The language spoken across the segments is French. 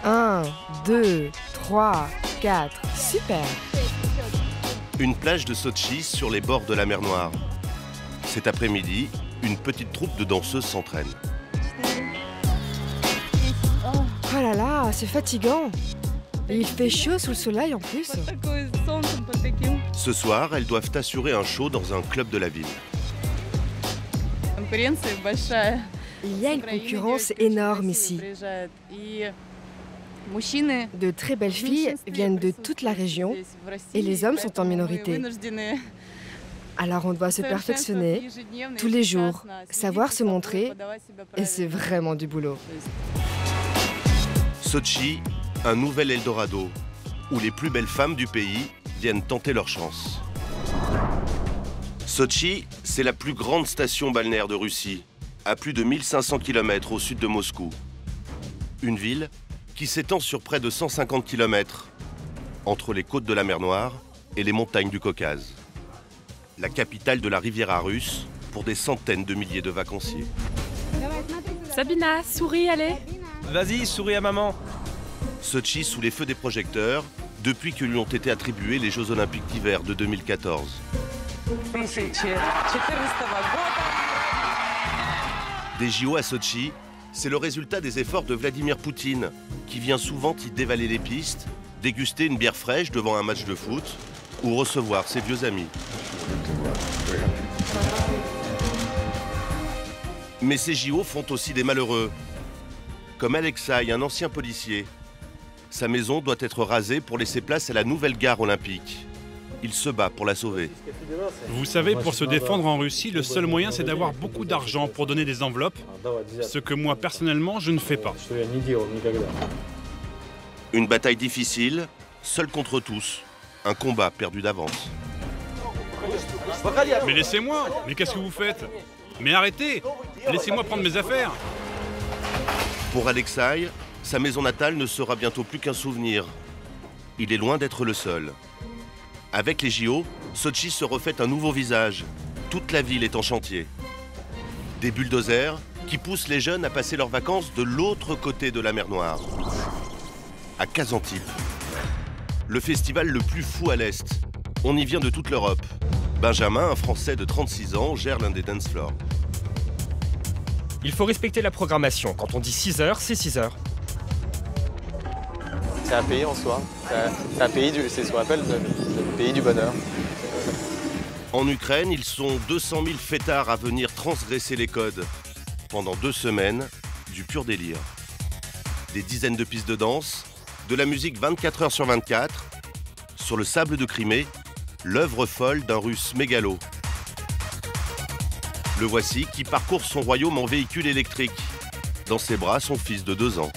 1, 2, 3, 4. Super! Une plage de Sotchi sur les bords de la mer Noire. Cet après-midi, une petite troupe de danseuses s'entraîne. Oh là là, c'est fatigant. Et il fait chaud sous le soleil en plus. Ce soir, elles doivent assurer un show dans un club de la ville. Il y a une concurrence énorme ici. De très belles filles viennent de toute la région et les hommes sont en minorité. Alors on doit se perfectionner tous les jours, savoir se montrer, et c'est vraiment du boulot. Sotchi, un nouvel Eldorado, où les plus belles femmes du pays viennent tenter leur chance. Sotchi, c'est la plus grande station balnéaire de Russie, à plus de 1500 km au sud de Moscou. Une ville qui s'étend sur près de 150 km, entre les côtes de la mer Noire et les montagnes du Caucase. La capitale de la Riviera russe pour des centaines de milliers de vacanciers. Sabina, souris, allez! Vas-y, souris à maman. Sotchi sous les feux des projecteurs depuis que lui ont été attribués les Jeux Olympiques d'hiver de 2014. Des JO à Sotchi, c'est le résultat des efforts de Vladimir Poutine, qui vient souvent y dévaler les pistes, déguster une bière fraîche devant un match de foot ou recevoir ses vieux amis. Mais ces JO font aussi des malheureux, comme Alexei, un ancien policier. Sa maison doit être rasée pour laisser place à la nouvelle gare olympique. Il se bat pour la sauver. Vous savez, pour se défendre en Russie, le seul moyen, c'est d'avoir beaucoup d'argent pour donner des enveloppes, ce que moi, personnellement, je ne fais pas. Une bataille difficile, seul contre tous. Un combat perdu d'avance. Mais laissez-moi! Mais qu'est-ce que vous faites? Mais arrêtez! Laissez-moi prendre mes affaires! Pour Alexei, sa maison natale ne sera bientôt plus qu'un souvenir. Il est loin d'être le seul. Avec les JO, Sotchi se refait un nouveau visage. Toute la ville est en chantier. Des bulldozers qui poussent les jeunes à passer leurs vacances de l'autre côté de la mer Noire. À Kazantip. Le festival le plus fou à l'Est. On y vient de toute l'Europe. Benjamin, un Français de 36 ans, gère l'un des dance floors. Il faut respecter la programmation. Quand on dit 6 heures, c'est 6 heures. C'est un pays en soi. C'est un pays, c'est ce qu'on appelle le pays du bonheur. En Ukraine, ils sont 200 000 fêtards à venir transgresser les codes. Pendant 2 semaines, du pur délire. Des dizaines de pistes de danse, de la musique 24 heures sur 24. Sur le sable de Crimée, l'œuvre folle d'un Russe mégalo. Le voici qui parcourt son royaume en véhicule électrique. Dans ses bras, son fils de 2 ans.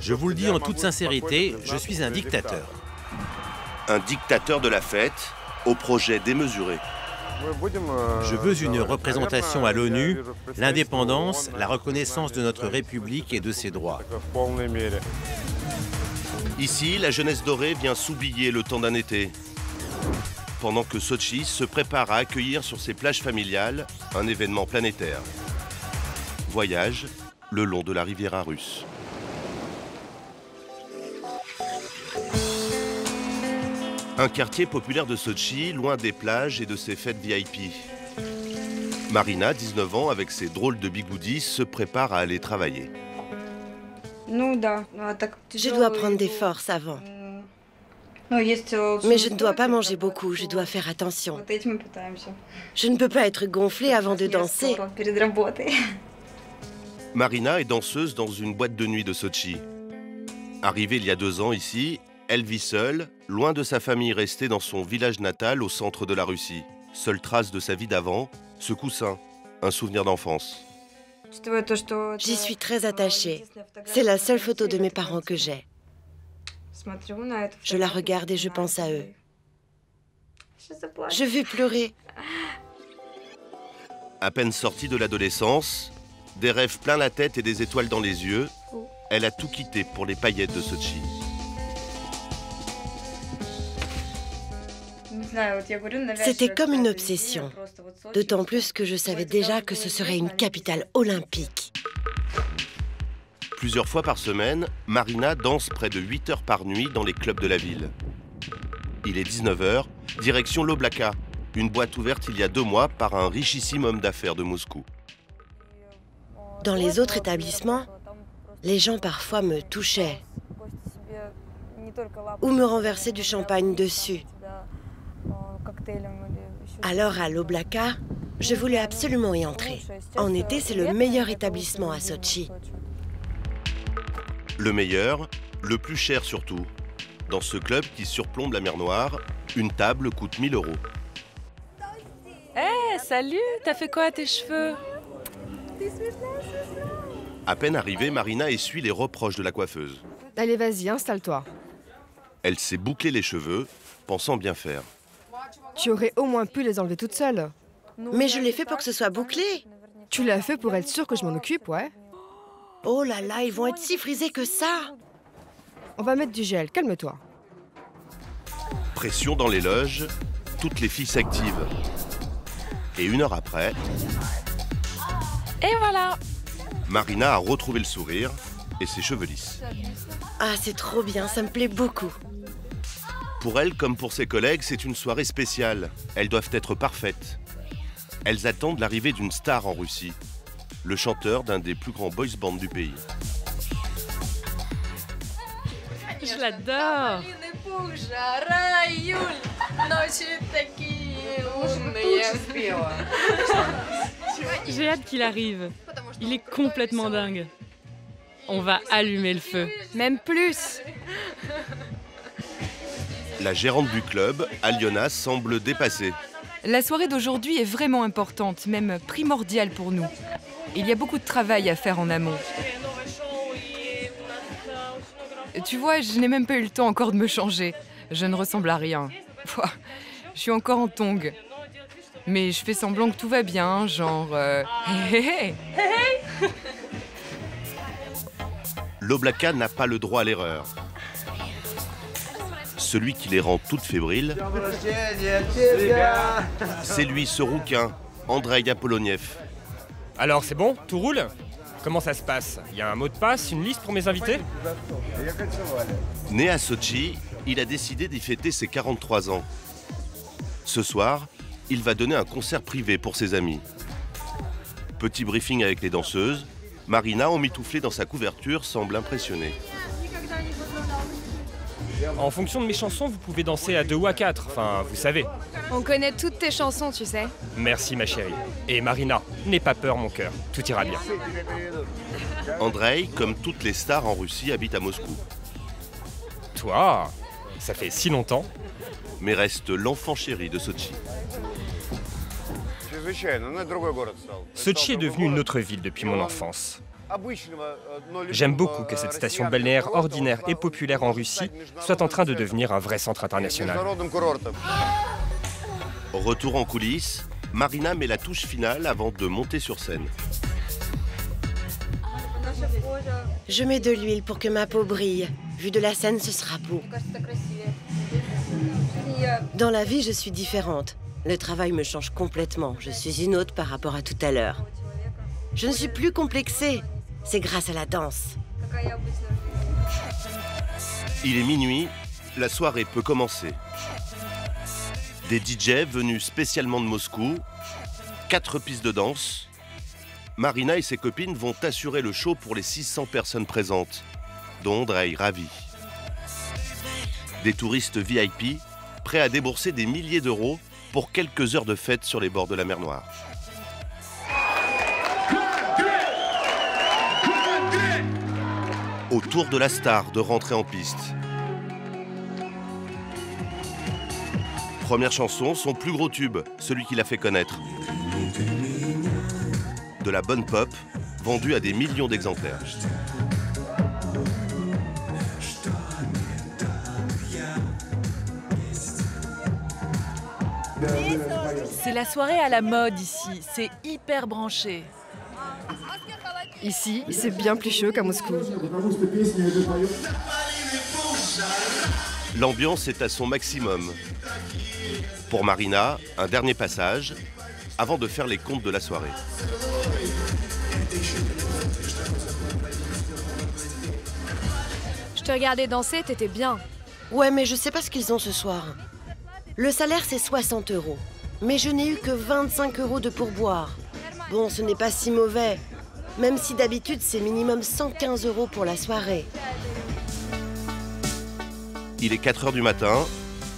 Je vous le dis en toute sincérité, je suis un dictateur. Un dictateur de la fête, au projet démesuré. Je veux une représentation à l'ONU, l'indépendance, la reconnaissance de notre République et de ses droits. Ici, la jeunesse dorée vient s'oublier le temps d'un été. Pendant que Sotchi se prépare à accueillir sur ses plages familiales un événement planétaire. Voyage le long de la Riviera russe. Un quartier populaire de Sotchi, loin des plages et de ses fêtes VIP. Marina, 19 ans, avec ses drôles de bigoudis, se prépare à aller travailler. Je dois prendre des forces avant. Mais je ne dois pas manger beaucoup, je dois faire attention. Je ne peux pas être gonflée avant de danser. Marina est danseuse dans une boîte de nuit de Sotchi. Arrivée il y a 2 ans ici, elle vit seule, loin de sa famille restée dans son village natal au centre de la Russie. Seule trace de sa vie d'avant, ce coussin, un souvenir d'enfance. J'y suis très attachée. C'est la seule photo de mes parents que j'ai. Je la regarde et je pense à eux. Je vais pleurer. À peine sortie de l'adolescence, des rêves plein la tête et des étoiles dans les yeux, elle a tout quitté pour les paillettes de Sotchi. C'était comme une obsession, d'autant plus que je savais déjà que ce serait une capitale olympique. Plusieurs fois par semaine, Marina danse près de 8 heures par nuit dans les clubs de la ville. Il est 19 h, direction l'Oblaka, une boîte ouverte il y a 2 mois par un richissime homme d'affaires de Moscou. Dans les autres établissements, les gens parfois me touchaient ou me renversaient du champagne dessus. Alors à l'Oblaka, je voulais absolument y entrer. En été, c'est le meilleur établissement à Sotchi. Le meilleur, le plus cher surtout. Dans ce club qui surplombe la mer Noire, une table coûte 1 000 €. Hé, salut, t'as fait quoi à tes cheveux? À peine arrivée, Marina essuie les reproches de la coiffeuse. Allez, vas-y, installe-toi. Elle s'est bouclé les cheveux, pensant bien faire. Tu aurais au moins pu les enlever toute seule. Mais je l'ai fait pour que ce soit bouclé. Tu l'as fait pour être sûre que je m'en occupe, ouais. Oh là là, ils vont être si frisés que ça. On va mettre du gel, calme-toi. Pression dans les loges, toutes les filles s'activent. Et 1 heure après, Et voilà. Marina a retrouvé le sourire et ses cheveux lisses. Ah, c'est trop bien, ça me plaît beaucoup. Pour elle, comme pour ses collègues, c'est une soirée spéciale. Elles doivent être parfaites. Elles attendent l'arrivée d'une star en Russie, le chanteur d'un des plus grands boys bands du pays. Je l'adore. J'ai hâte qu'il arrive. Il est complètement dingue. On va allumer le feu. Même plus. La gérante du club, Aliona, semble dépassée. La soirée d'aujourd'hui est vraiment importante, même primordiale pour nous. Il y a beaucoup de travail à faire en amont. Tu vois, je n'ai même pas eu le temps encore de me changer. Je ne ressemble à rien. Je suis encore en tongs. Mais je fais semblant que tout va bien, genre... Hey, hey. L'Oblaka n'a pas le droit à l'erreur. Celui qui les rend toutes fébriles, c'est lui, ce rouquin, Andrei Apolloniev. Alors c'est bon? Tout roule? Comment ça se passe? Il y a un mot de passe, une liste pour mes invités? Né à Sotchi, il a décidé d'y fêter ses 43 ans. Ce soir, il va donner un concert privé pour ses amis. Petit briefing avec les danseuses, Marina, emmitouflée dans sa couverture, semble impressionnée. En fonction de mes chansons, vous pouvez danser à 2 ou à 4, enfin, vous savez. On connaît toutes tes chansons, tu sais. Merci ma chérie. Et Marina, n'aie pas peur mon cœur, tout ira bien. Andrei, comme toutes les stars en Russie, habite à Moscou. Toi, ça fait si longtemps. Mais reste l'enfant chéri de Sotchi. Sotchi est devenu une autre ville depuis mon enfance. J'aime beaucoup que cette station balnéaire ordinaire et populaire en Russie soit en train de devenir un vrai centre international. Retour en coulisses, Marina met la touche finale avant de monter sur scène. Je mets de l'huile pour que ma peau brille. Vu de la scène, ce sera beau. Dans la vie, je suis différente. Le travail me change complètement. Je suis une autre par rapport à tout à l'heure. Je ne suis plus complexée. C'est grâce à la danse. Il est minuit, la soirée peut commencer. Des DJ venus spécialement de Moscou, 4 pistes de danse. Marina et ses copines vont assurer le show pour les 600 personnes présentes, dont Andrei, ravi. Des touristes VIP, prêts à débourser des milliers d'euros pour quelques heures de fête sur les bords de la mer Noire. Au tour de la star de rentrer en piste. Première chanson, son plus gros tube, celui qui l'a fait connaître. De la bonne pop, vendue à des millions d'exemplaires. C'est la soirée à la mode ici, c'est hyper branché. Ici, c'est bien plus chaud qu'à Moscou. L'ambiance est à son maximum. Pour Marina, un dernier passage, avant de faire les comptes de la soirée. te regardais danser, t'étais bien. Ouais, mais je sais pas ce qu'ils ont ce soir. Le salaire, c'est 60 €. Mais je n'ai eu que 25 € de pourboire. Bon, ce n'est pas si mauvais. Même si d'habitude, c'est minimum 115 € pour la soirée. Il est 4 h du matin,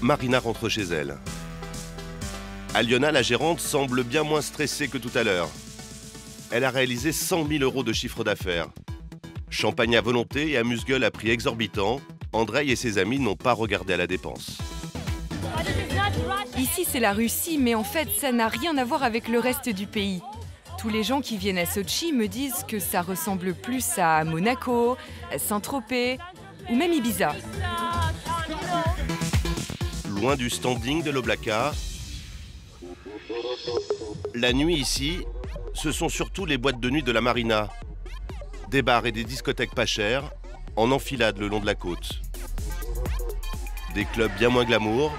Marina rentre chez elle. Aliona, la gérante, semble bien moins stressée que tout à l'heure. Elle a réalisé 100 000 € de chiffre d'affaires. Champagne à volonté et amuse-gueule à prix exorbitant, Andrei et ses amis n'ont pas regardé à la dépense. Ici, c'est la Russie, mais en fait, ça n'a rien à voir avec le reste du pays. Tous les gens qui viennent à Sotchi me disent que ça ressemble plus à Monaco, à Saint-Tropez ou même Ibiza. Loin du standing de l'Oblaka, la nuit ici, ce sont surtout les boîtes de nuit de la Marina. Des bars et des discothèques pas chères, en enfilade le long de la côte. Des clubs bien moins glamour,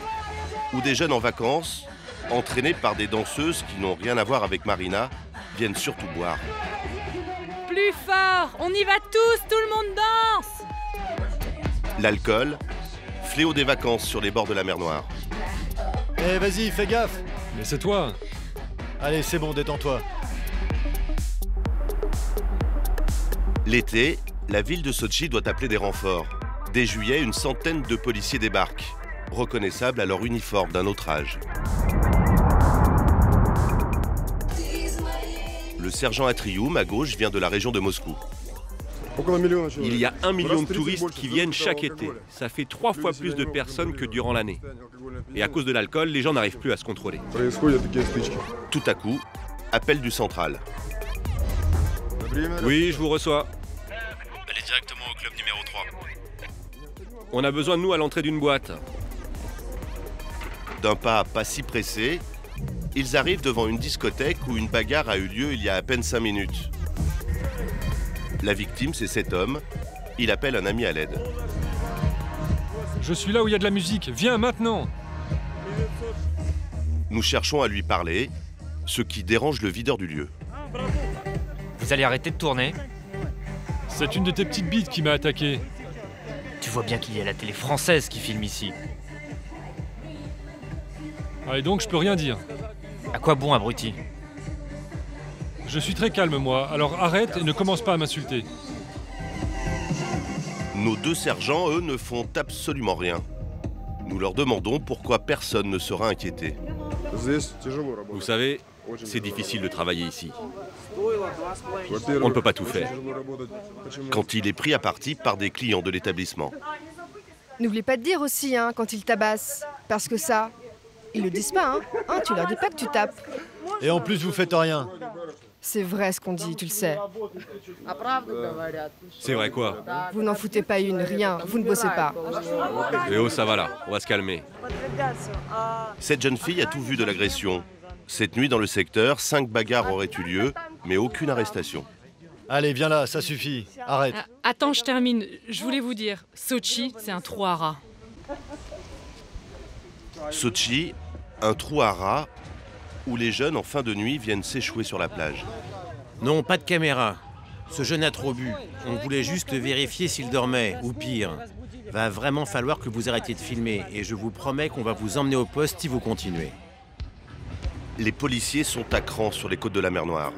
où des jeunes en vacances, entraînés par des danseuses qui n'ont rien à voir avec Marina, viennent surtout boire. Plus fort! On y va tous! Tout le monde danse! L'alcool, fléau des vacances sur les bords de la mer Noire. Eh, vas-y, fais gaffe! Mais c'est toi! Allez, c'est bon, détends-toi. L'été, la ville de Sotchi doit appeler des renforts. Dès juillet, une centaine de policiers débarquent, reconnaissables à leur uniforme d'un autre âge. Le sergent Atrioum, à gauche, vient de la région de Moscou. Il y a 1 million de touristes qui viennent chaque été. Ça fait 3 fois plus de personnes que durant l'année. Et à cause de l'alcool, les gens n'arrivent plus à se contrôler. Tout à coup, appel du central. Oui, je vous reçois. Allez directement au club numéro 3. On a besoin de nous à l'entrée d'une boîte. D'un pas si pressé, ils arrivent devant une discothèque où une bagarre a eu lieu il y a à peine 5 minutes. La victime, c'est cet homme. Il appelle un ami à l'aide. Je suis là où il y a de la musique. Viens maintenant! Nous cherchons à lui parler, ce qui dérange le videur du lieu. Vous allez arrêter de tourner? C'est une de tes petites bites qui m'a attaqué. Tu vois bien qu'il y a la télé française qui filme ici. Ah, et donc je peux rien dire. À quoi bon, abruti? Je suis très calme, moi, alors arrête et ne commence pas à m'insulter. Nos deux sergents, eux, ne font absolument rien. Nous leur demandons pourquoi personne ne sera inquiété. Vous savez, c'est difficile de travailler ici. On ne peut pas tout faire. Quand il est pris à partie par des clients de l'établissement. N'oublie pas de dire aussi, hein, quand ils tabassent. Parce que ça, ils le disent pas, hein. Tu leur dis pas que tu tapes. Et en plus, vous faites rien. C'est vrai ce qu'on dit, tu le sais. C'est vrai quoi? Vous n'en foutez pas une, rien, vous ne bossez pas. Eh oh, ça va là, on va se calmer. Cette jeune fille a tout vu de l'agression. Cette nuit, dans le secteur, 5 bagarres auraient eu lieu, mais aucune arrestation. Allez, viens là, ça suffit. Arrête. Attends, je termine. Je voulais vous dire, Sotchi, c'est un trou à rats. Sotchi, un trou à rats où les jeunes, en fin de nuit, viennent s'échouer sur la plage. Non, pas de caméra. Ce jeune a trop bu. On voulait juste vérifier s'il dormait, ou pire. Va vraiment falloir que vous arrêtiez de filmer, et je vous promets qu'on va vous emmener au poste si vous continuez. Les policiers sont à cran sur les côtes de la mer Noire.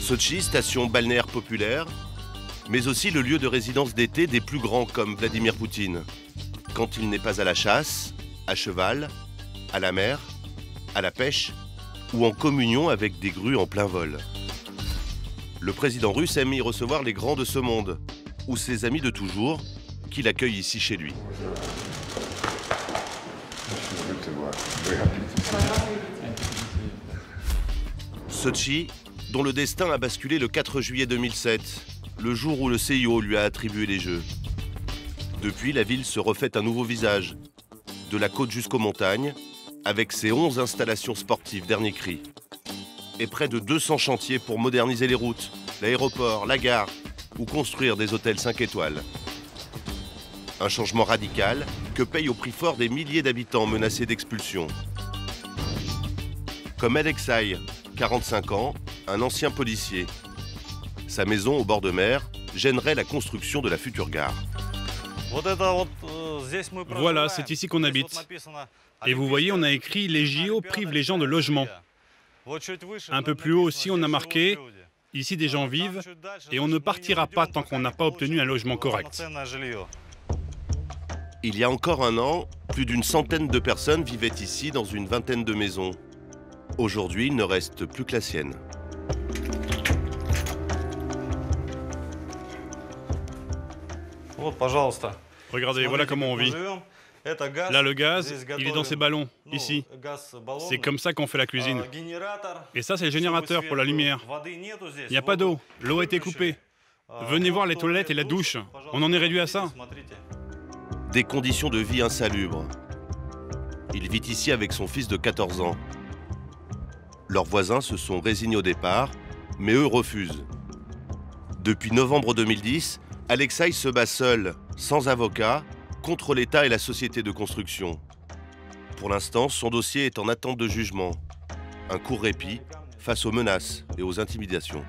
Sotchi, station balnéaire populaire, mais aussi le lieu de résidence d'été des plus grands comme Vladimir Poutine. Quand il n'est pas à la chasse, à cheval, à la mer, à la pêche ou en communion avec des grues en plein vol. Le président russe aime y recevoir les grands de ce monde, ou ses amis de toujours, qui l'accueillent ici chez lui. Sotchi, dont le destin a basculé le 4 juillet 2007, le jour où le CIO lui a attribué les Jeux. Depuis, la ville se refait un nouveau visage, de la côte jusqu'aux montagnes, avec ses 11 installations sportives dernier cri. Et près de 200 chantiers pour moderniser les routes, l'aéroport, la gare, ou construire des hôtels 5 étoiles. Un changement radical que payent au prix fort des milliers d'habitants menacés d'expulsion. Comme Alexei, 45 ans, un ancien policier. Sa maison au bord de mer, gênerait la construction de la future gare. Voilà, c'est ici qu'on habite. Et vous voyez, on a écrit « Les JO privent les gens de logement ». Un peu plus haut aussi, on a marqué « Ici, des gens vivent et on ne partira pas tant qu'on n'a pas obtenu un logement correct ». Il y a encore un an, plus d'une centaine de personnes vivaient ici dans une vingtaine de maisons. Aujourd'hui, il ne reste plus que la sienne. Regardez, voilà comment on vit. Là, le gaz, il est dans ces ballons, ici. C'est comme ça qu'on fait la cuisine. Et ça, c'est le générateur pour la lumière. Il n'y a pas d'eau, l'eau a été coupée. Venez voir les toilettes et la douche. On en est réduit à ça. Des conditions de vie insalubres. Il vit ici avec son fils de 14 ans. Leurs voisins se sont résignés au départ, mais eux refusent. Depuis novembre 2010, Alexei se bat seul, sans avocat, contre l'État et la société de construction. Pour l'instant, son dossier est en attente de jugement. Un court répit face aux menaces et aux intimidations.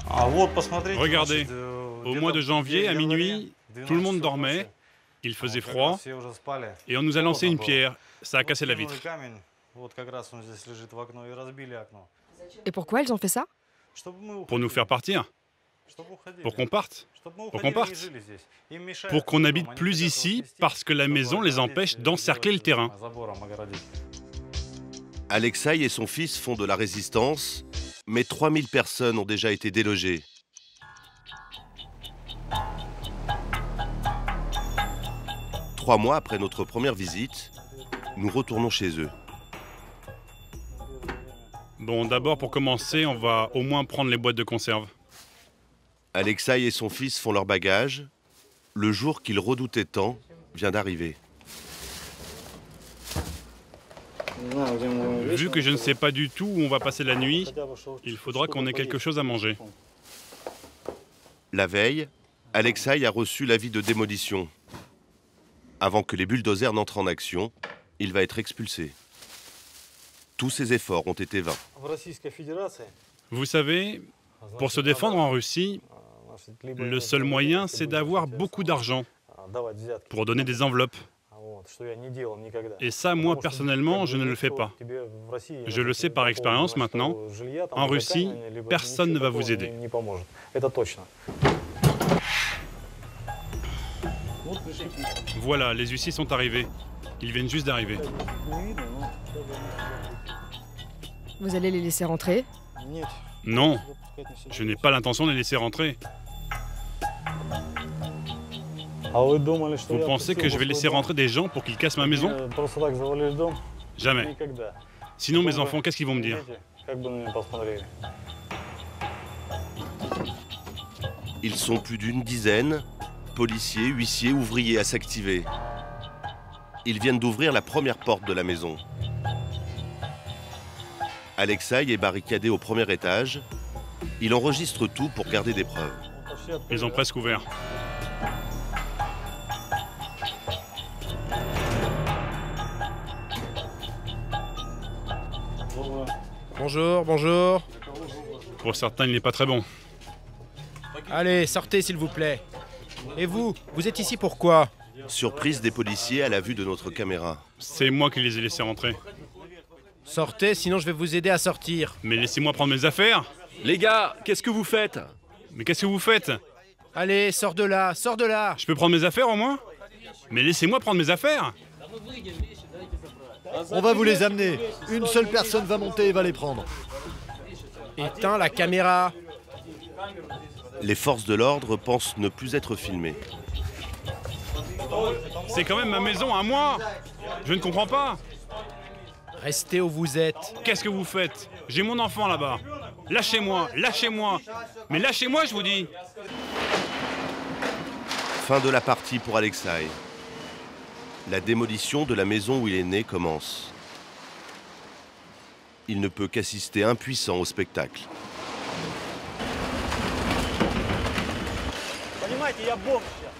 Regardez, au mois de janvier, à minuit, tout le monde dormait, il faisait froid, et on nous a lancé une pierre. Ça a cassé la vitre. Et pourquoi ils ont fait ça? Pour nous faire partir. Pour qu'on parte. Pour qu'on parte. Pour qu'on n'habite plus ici parce que la maison les empêche d'encercler le terrain. Alexei et son fils font de la résistance, mais 3000 personnes ont déjà été délogées. Trois mois après notre première visite, nous retournons chez eux. Bon, d'abord, pour commencer, on va au moins prendre les boîtes de conserve. Alexei et son fils font leur bagage. Le jour qu'ils redoutaient tant vient d'arriver. Vu que je ne sais pas du tout où on va passer la nuit, il faudra qu'on ait quelque chose à manger. La veille, Alexei a reçu l'avis de démolition. Avant que les bulldozers n'entrent en action, il va être expulsé. Tous ses efforts ont été vains. Vous savez, pour se défendre en Russie, le seul moyen, c'est d'avoir beaucoup d'argent pour donner des enveloppes. Et ça, moi, personnellement, je ne le fais pas. Je le sais par expérience maintenant. En Russie, personne ne va vous aider. Voilà, les huissiers sont arrivés. Ils viennent juste d'arriver. Vous allez les laisser rentrer? Non, je n'ai pas l'intention de les laisser rentrer. Vous pensez que je vais laisser rentrer des gens pour qu'ils cassent ma maison? Jamais. Sinon, mes enfants, qu'est-ce qu'ils vont me dire? Ils sont plus d'une dizaine, policiers, huissiers, ouvriers à s'activer. Ils viennent d'ouvrir la première porte de la maison. Alexei est barricadé au premier étage. Il enregistre tout pour garder des preuves. Ils ont presque ouvert. Bonjour, bonjour. Pour certains, il n'est pas très bon. Allez, sortez s'il vous plaît. Et vous, vous êtes ici pourquoi? Surprise des policiers à la vue de notre caméra. C'est moi qui les ai laissés rentrer. Sortez, sinon je vais vous aider à sortir. Mais laissez-moi prendre mes affaires. Les gars, qu'est-ce que vous faites? Mais qu'est-ce que vous faites? Allez, sors de là, sors de là. Je peux prendre mes affaires au moins? Mais laissez-moi prendre mes affaires. On va vous les amener. Une seule personne va monter et va les prendre. Éteins la caméra. Les forces de l'ordre pensent ne plus être filmées. C'est quand même ma maison à moi. Je ne comprends pas. Restez où vous êtes. Qu'est-ce que vous faites? J'ai mon enfant là-bas. Lâchez-moi, lâchez-moi. Mais lâchez-moi, je vous dis. Fin de la partie pour Alexei. La démolition de la maison où il est né commence. Il ne peut qu'assister impuissant au spectacle.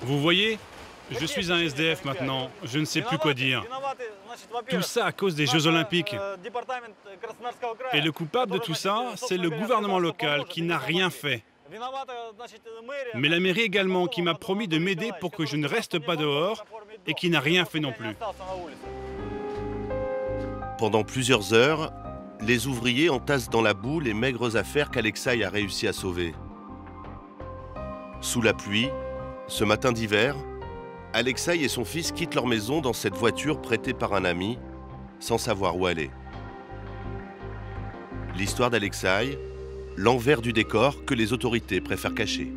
Vous voyez, je suis un SDF maintenant. Je ne sais plus quoi dire. Tout ça à cause des Jeux Olympiques. Et le coupable de tout ça, c'est le gouvernement local qui n'a rien fait. Mais la mairie également qui m'a promis de m'aider pour que je ne reste pas dehors et qui n'a rien fait non plus. Pendant plusieurs heures, les ouvriers entassent dans la boue les maigres affaires qu'Alexei a réussi à sauver. Sous la pluie, ce matin d'hiver, Alexei et son fils quittent leur maison dans cette voiture prêtée par un ami, sans savoir où aller. L'histoire d'Alexei, l'envers du décor que les autorités préfèrent cacher.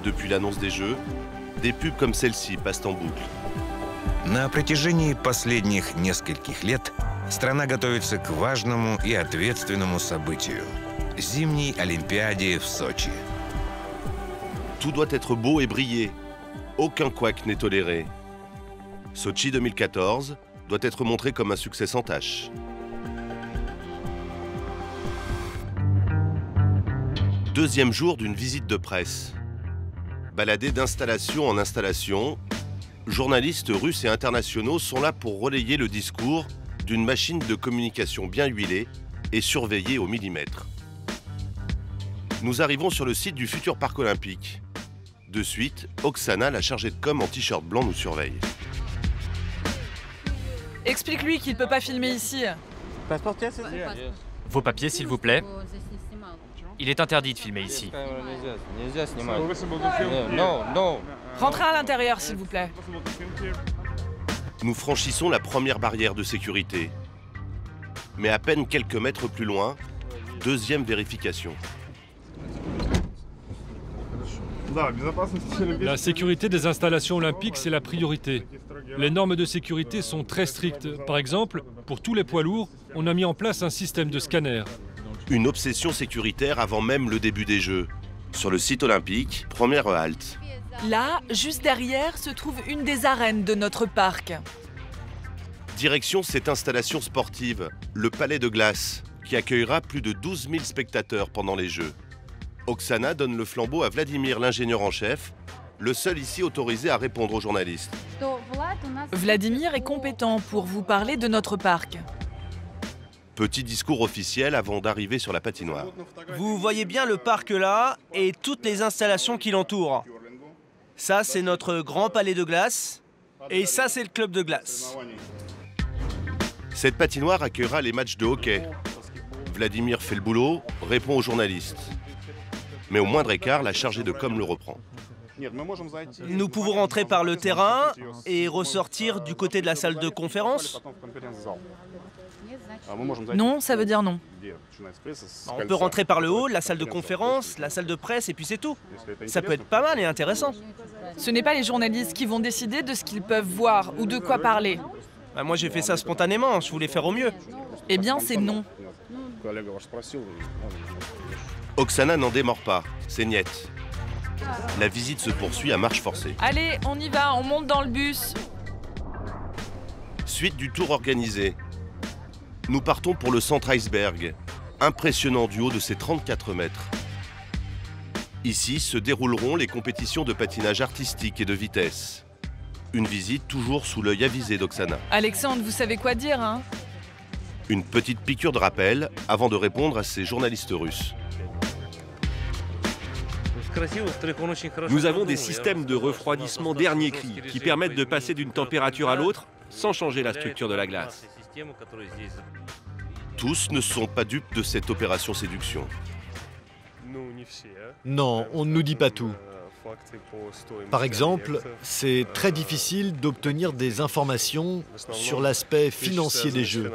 Depuis l'annonce des Jeux, des pubs comme celle-ci passent en boucle. На протяжении последних нескольких лет страна готовится к важному и ответственному событию – зимней Олимпиаде в Сочи. Tout doit être beau et briller. Aucun couac n'est toléré. Sochi 2014 doit être montré comme un succès sans tache. Deuxième jour d'une visite de presse. Baladés d'installation en installation, journalistes russes et internationaux sont là pour relayer le discours d'une machine de communication bien huilée et surveillée au millimètre. Nous arrivons sur le site du futur parc olympique. De suite, Oksana, la chargée de com en t-shirt blanc, nous surveille. Explique-lui qu'il ne peut pas filmer ici. Vos papiers, s'il vous plaît. Il est interdit de filmer ici. Rentrez à l'intérieur, s'il vous plaît. Nous franchissons la première barrière de sécurité. Mais à peine quelques mètres plus loin, deuxième vérification. La sécurité des installations olympiques, c'est la priorité. Les normes de sécurité sont très strictes. Par exemple, pour tous les poids lourds, on a mis en place un système de scanner. Une obsession sécuritaire avant même le début des Jeux. Sur le site olympique, première halte. Là, juste derrière, se trouve une des arènes de notre parc. Direction cette installation sportive, le Palais de Glace, qui accueillera plus de 12 000 spectateurs pendant les Jeux. Oksana donne le flambeau à Vladimir, l'ingénieur en chef, le seul ici autorisé à répondre aux journalistes. Vladimir est compétent pour vous parler de notre parc. Petit discours officiel avant d'arriver sur la patinoire. Vous voyez bien le parc là et toutes les installations qui l'entourent. Ça, c'est notre grand palais de glace et ça, c'est le club de glace. Cette patinoire accueillera les matchs de hockey. Vladimir fait le boulot, répond aux journalistes. Mais au moindre écart, la chargée de com le reprend. Nous pouvons rentrer par le terrain et ressortir du côté de la salle de conférence. Non, ça veut dire non. On peut rentrer par le haut, la salle de conférence, la salle de presse et puis c'est tout. Ça peut être pas mal et intéressant. Ce n'est pas les journalistes qui vont décider de ce qu'ils peuvent voir ou de quoi parler. Moi j'ai fait ça spontanément, je voulais faire au mieux. Eh bien c'est non. Oksana n'en démord pas, c'est niette. La visite se poursuit à marche forcée. Allez, on y va, on monte dans le bus. Suite du tour organisé. Nous partons pour le centre iceberg, impressionnant du haut de ses 34 mètres. Ici se dérouleront les compétitions de patinage artistique et de vitesse. Une visite toujours sous l'œil avisé d'Oksana. Alexandre, vous savez quoi dire, hein? Une petite piqûre de rappel avant de répondre à ces journalistes russes. Nous avons des systèmes de refroidissement dernier cri qui permettent de passer d'une température à l'autre sans changer la structure de la glace. Tous ne sont pas dupes de cette opération séduction. Non, on ne nous dit pas tout. Par exemple, c'est très difficile d'obtenir des informations sur l'aspect financier des Jeux.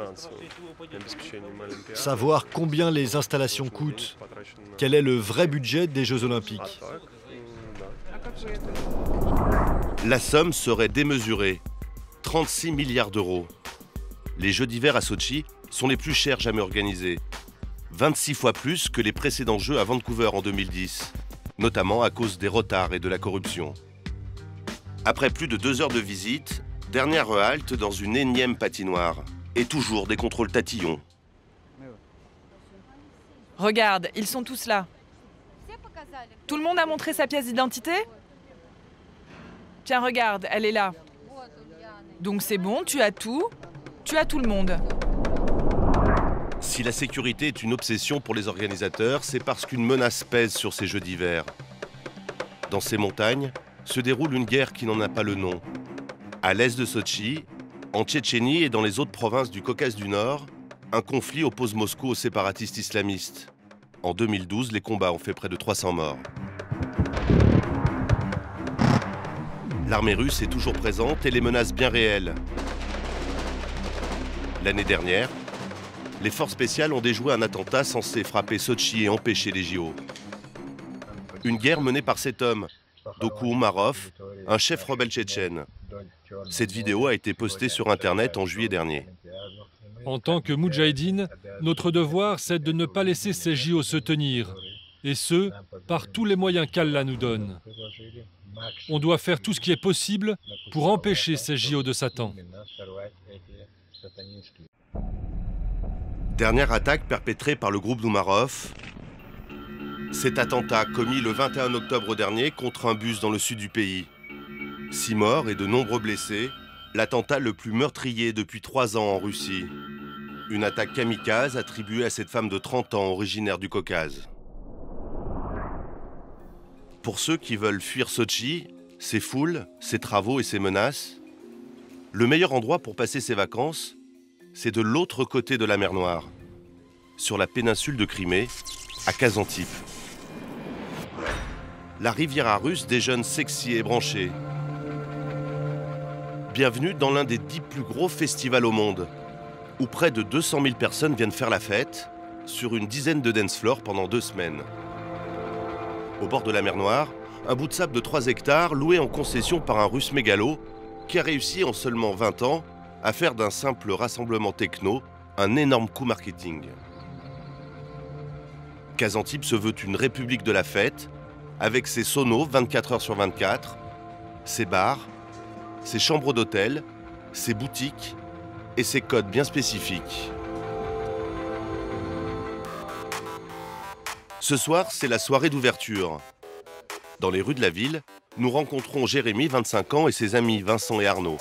Savoir combien les installations coûtent, quel est le vrai budget des Jeux Olympiques. La somme serait démesurée, 36 milliards d'euros. Les Jeux d'hiver à Sochi sont les plus chers jamais organisés, 26 fois plus que les précédents Jeux à Vancouver en 2010, notamment à cause des retards et de la corruption. Après plus de 2 heures de visite, dernière halte dans une énième patinoire, et toujours des contrôles tatillons. Regarde, ils sont tous là. Tout le monde a montré sa pièce d'identité? Tiens, regarde, elle est là. Donc c'est bon, tu as tout le monde. Si la sécurité est une obsession pour les organisateurs, c'est parce qu'une menace pèse sur ces Jeux d'hiver. Dans ces montagnes se déroule une guerre qui n'en a pas le nom. À l'est de Sotchi, en Tchétchénie et dans les autres provinces du Caucase du Nord, un conflit oppose Moscou aux séparatistes islamistes. En 2012, les combats ont fait près de 300 morts. L'armée russe est toujours présente et les menaces bien réelles. L'année dernière, les forces spéciales ont déjoué un attentat censé frapper Sotchi et empêcher les JO. Une guerre menée par cet homme, Doku Umarov, un chef rebelle tchétchène. Cette vidéo a été postée sur Internet en juillet dernier. En tant que Moudjahidine, notre devoir, c'est de ne pas laisser ces JO se tenir, et ce, par tous les moyens qu'Allah nous donne. On doit faire tout ce qui est possible pour empêcher ces JO de Satan. Dernière attaque perpétrée par le groupe d'Umarov. Cet attentat commis le 21 octobre dernier contre un bus dans le sud du pays. 6 morts et de nombreux blessés, l'attentat le plus meurtrier depuis 3 ans en Russie. Une attaque kamikaze attribuée à cette femme de 30 ans originaire du Caucase. Pour ceux qui veulent fuir Sotchi, ses foules, ses travaux et ses menaces, le meilleur endroit pour passer ses vacances, c'est de l'autre côté de la mer Noire, sur la péninsule de Crimée, à Kazantip. La Riviera russe des jeunes sexy et branchés. Bienvenue dans l'un des 10 plus gros festivals au monde, où près de 200 000 personnes viennent faire la fête sur une dizaine de dance floors pendant 2 semaines. Au bord de la mer Noire, un bout de sable de 3 hectares loué en concession par un russe mégalo qui a réussi en seulement 20 ans à faire d'un simple rassemblement techno un énorme coup marketing. Kazantip se veut une république de la fête, avec ses saunas 24 heures sur 24, ses bars, ses chambres d'hôtel, ses boutiques et ses codes bien spécifiques. Ce soir, c'est la soirée d'ouverture. Dans les rues de la ville, nous rencontrons Jérémy, 25 ans, et ses amis Vincent et Arnaud.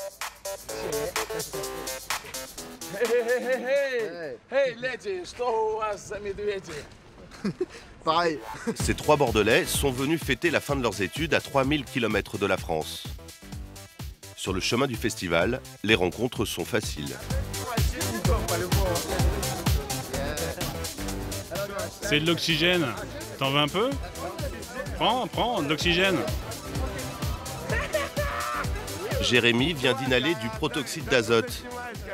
Pareil. Ces 3 Bordelais sont venus fêter la fin de leurs études à 3000 km de la France. Sur le chemin du festival, les rencontres sont faciles. C'est de l'oxygène. T'en veux un peu? Prends, de l'oxygène. Jérémy vient d'inhaler du protoxyde d'azote,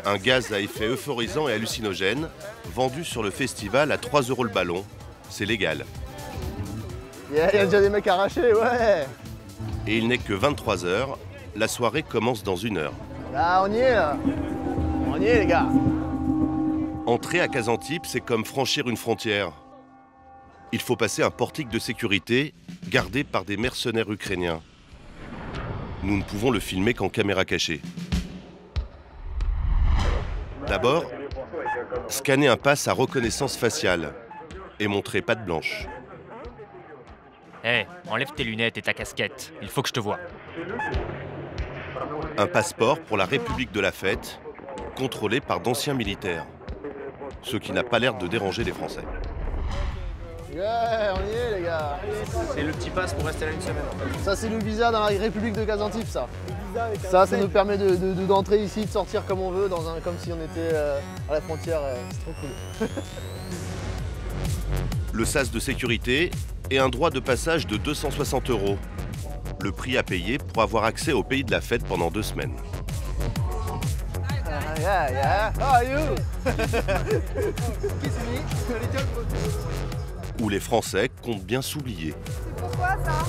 un gaz à effet euphorisant et hallucinogène, vendu sur le festival à 3 € le ballon. C'est légal. Il y a déjà des mecs arrachés, ouais. Et il n'est que 23 h, la soirée commence dans 1 heure. Là, on y est, là. On y est, les gars. Entrer à Kazantip, c'est comme franchir une frontière. Il faut passer un portique de sécurité gardé par des mercenaires ukrainiens. Nous ne pouvons le filmer qu'en caméra cachée. D'abord, scanner un pass à reconnaissance faciale et montrer patte blanche. Hé, enlève tes lunettes et ta casquette, il faut que je te voie. Un passeport pour la République de la fête, contrôlé par d'anciens militaires. Ce qui n'a pas l'air de déranger les Français. Ouais, on y est, les gars. C'est le petit pass pour rester là 1 semaine. Ça, c'est le visa dans la République de Kazantip, ça. Ça nous permet d'entrer ici, de sortir comme on veut, comme si on était à la frontière. C'est trop cool. Le sas de sécurité et un droit de passage de 260 €. Le prix à payer pour avoir accès au pays de la fête pendant 2 semaines. Yeah. How are you? Où les Français comptent bien s'oublier. C'est pourquoi ça?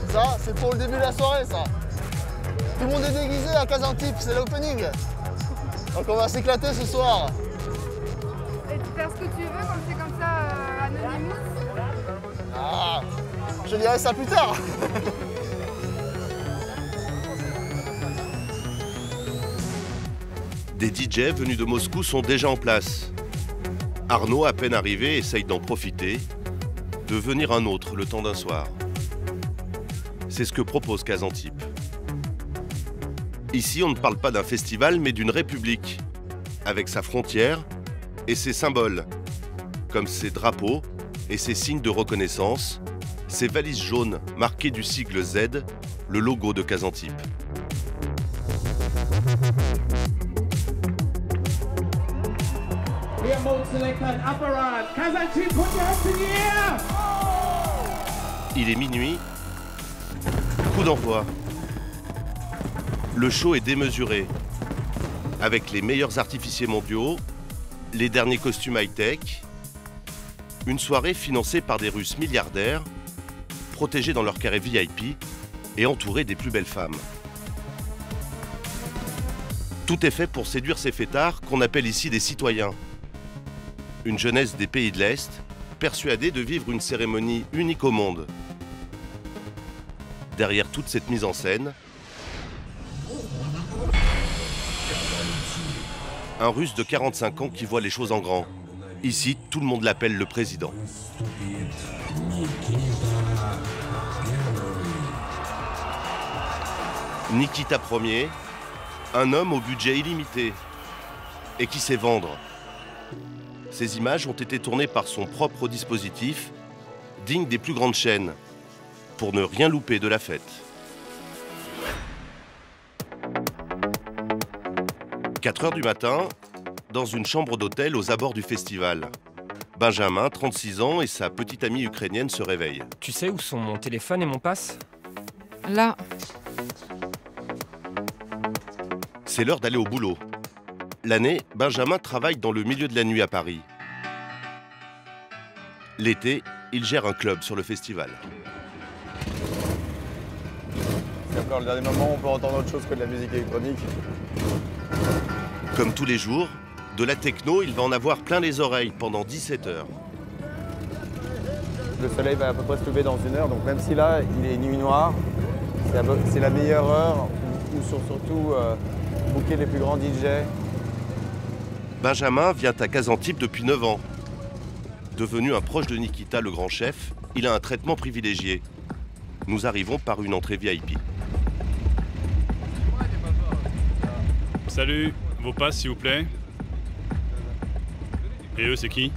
Ça, c'est pour le début de la soirée, ça. Tout le monde est déguisé à Kazantip, c'est l'opening. Donc on va s'éclater ce soir. Et tu fais ce que tu veux quand c'est comme ça, Anonymous? Ah, je dirai ça plus tard. Des DJ venus de Moscou sont déjà en place. Arnaud, à peine arrivé, essaye d'en profiter, de venir un autre le temps d'un soir. C'est ce que propose Kazantip. Ici, on ne parle pas d'un festival, mais d'une république, avec sa frontière et ses symboles, comme ses drapeaux et ses signes de reconnaissance, ces valises jaunes marquées du sigle Z, le logo de Kazantip. Il est minuit, coup d'envoi. Le show est démesuré, avec les meilleurs artificiers mondiaux, les derniers costumes high-tech, une soirée financée par des Russes milliardaires, protégés dans leur carré VIP et entourés des plus belles femmes. Tout est fait pour séduire ces fêtards qu'on appelle ici des citoyens. Une jeunesse des pays de l'Est, persuadée de vivre une cérémonie unique au monde. Derrière toute cette mise en scène, un Russe de 45 ans qui voit les choses en grand. Ici, tout le monde l'appelle le président. Nikita Ier, un homme au budget illimité et qui sait vendre. Ces images ont été tournées par son propre dispositif, digne des plus grandes chaînes, pour ne rien louper de la fête. 4 heures du matin, dans une chambre d'hôtel aux abords du festival. Benjamin, 36 ans, et sa petite amie ukrainienne se réveillent. Tu sais où sont mon téléphone et mon passe? Là. C'est l'heure d'aller au boulot. L'année, Benjamin travaille dans le milieu de la nuit à Paris. L'été, il gère un club sur le festival. C'est encore le dernier moment où on peut entendre autre chose que de la musique électronique. Comme tous les jours, de la techno, il va en avoir plein les oreilles pendant 17 heures. Le soleil va à peu près se lever dans 1 heure, donc même si là, il est nuit noire, c'est la meilleure heure où sont surtout booker les plus grands DJ. Benjamin vient à Kazantip depuis 9 ans. Devenu un proche de Nikita, le grand chef, il a un traitement privilégié. Nous arrivons par une entrée VIP. Salut, vos passes s'il vous plaît. Et eux, c'est qui?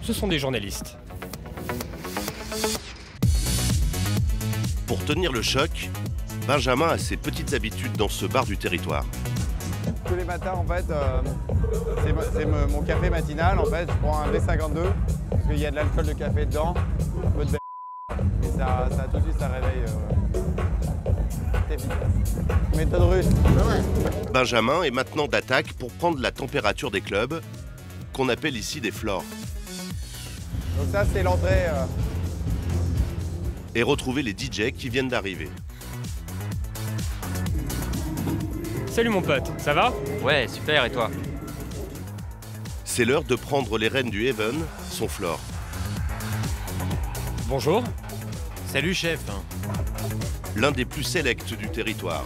Ce sont des journalistes. Pour tenir le choc, Benjamin a ses petites habitudes dans ce bar du territoire. Tous les matins, en fait, c'est mon café matinal. En fait, je prends un V52 parce qu'il y a de l'alcool de café dedans, un peu de et ça tout de suite, ça réveille. C'est efficace. Méthode russe. Benjamin est maintenant d'attaque pour prendre la température des clubs, qu'on appelle ici des floors. Donc ça, c'est l'entrée. Et retrouver les DJ qui viennent d'arriver. Salut mon pote, ça va? Ouais, super, et toi? C'est l'heure de prendre les rênes du Heaven, son floor. Bonjour. Salut chef. L'un des plus sélects du territoire.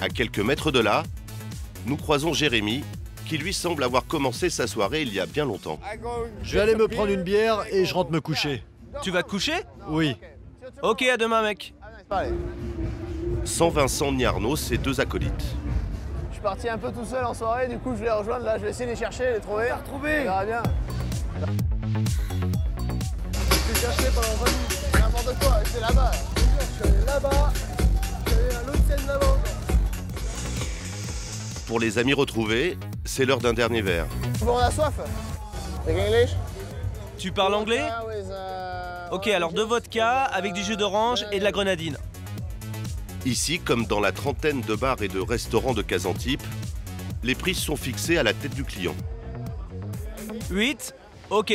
À quelques mètres de là, nous croisons Jérémy, qui lui semble avoir commencé sa soirée il y a bien longtemps. Je vais aller me prendre une bière et je rentre me coucher. Tu vas te coucher? Oui. Ok, à demain mec. Sans Vincent ni Arnaud, ses deux acolytes. Je suis parti un peu tout seul en soirée, du coup je vais les rejoindre là, je vais essayer de les chercher, les trouver. On verra bien. Je suis cherché pendant 20 minutes, n'importe quoi, c'est là-bas. Je suis allé là-bas, je suis allé à l'autre scène là-bas. Pour les amis retrouvés, c'est l'heure d'un dernier verre. Bon, on a soif. English? Tu parles anglais? Ok, alors 2 vodka avec du jus d'orange et de la grenadine. Ici, comme dans la trentaine de bars et de restaurants de Kazantip, les prix sont fixés à la tête du client. 8? Ok.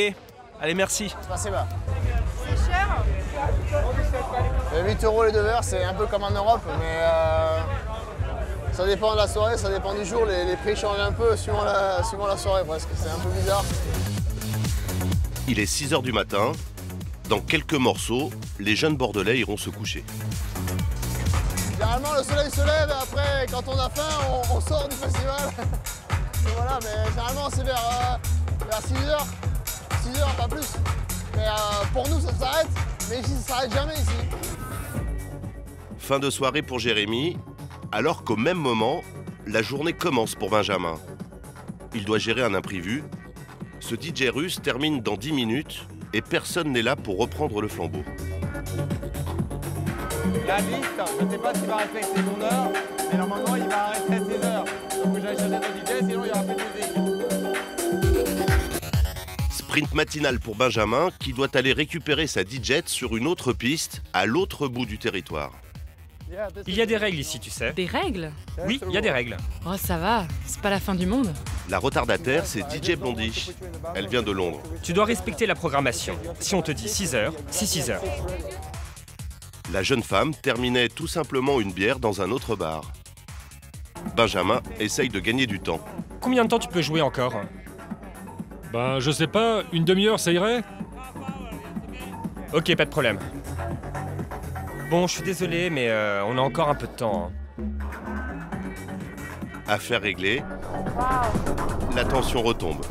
Allez, merci. C'est bas. C'est cher? 8 € les 2 verres, c'est un peu comme en Europe, mais ça dépend de la soirée, ça dépend du jour. Les prix changent un peu suivant la soirée presque. C'est un peu bizarre. Il est 6 h du matin. Dans quelques morceaux, les jeunes Bordelais iront se coucher. Généralement, le soleil se lève et après, quand on a faim, on sort du festival. Et voilà, mais généralement, c'est vers 6 h. 6 h, pas plus. Mais pour nous, ça s'arrête. Mais ici, ça s'arrête jamais ici. Fin de soirée pour Jérémy. Alors qu'au même moment, la journée commence pour Benjamin. Il doit gérer un imprévu. Ce DJ russe termine dans 10 minutes et personne n'est là pour reprendre le flambeau. La liste, je ne sais pas s'il va respecter son heure, mais normalement il va arrêter à 6 heures. Donc j'allais chercher un DJ, sinon il n'y aura plus de musique. Sprint matinal pour Benjamin qui doit aller récupérer sa DJ sur une autre piste à l'autre bout du territoire. Il y a des règles ici, tu sais. Des règles? Oui, il y a des règles. Oh, ça va, c'est pas la fin du monde. La retardataire, c'est DJ Blondie. Elle vient de Londres. Tu dois respecter la programmation. Si on te dit 6 heures, c'est 6 heures. La jeune femme terminait tout simplement une bière dans un autre bar. Benjamin essaye de gagner du temps. Combien de temps tu peux jouer encore? Ben, je sais pas, une demi-heure, ça irait? Ok, pas de problème. Bon, je suis désolé, mais on a encore un peu de temps. Affaire réglée. La tension retombe.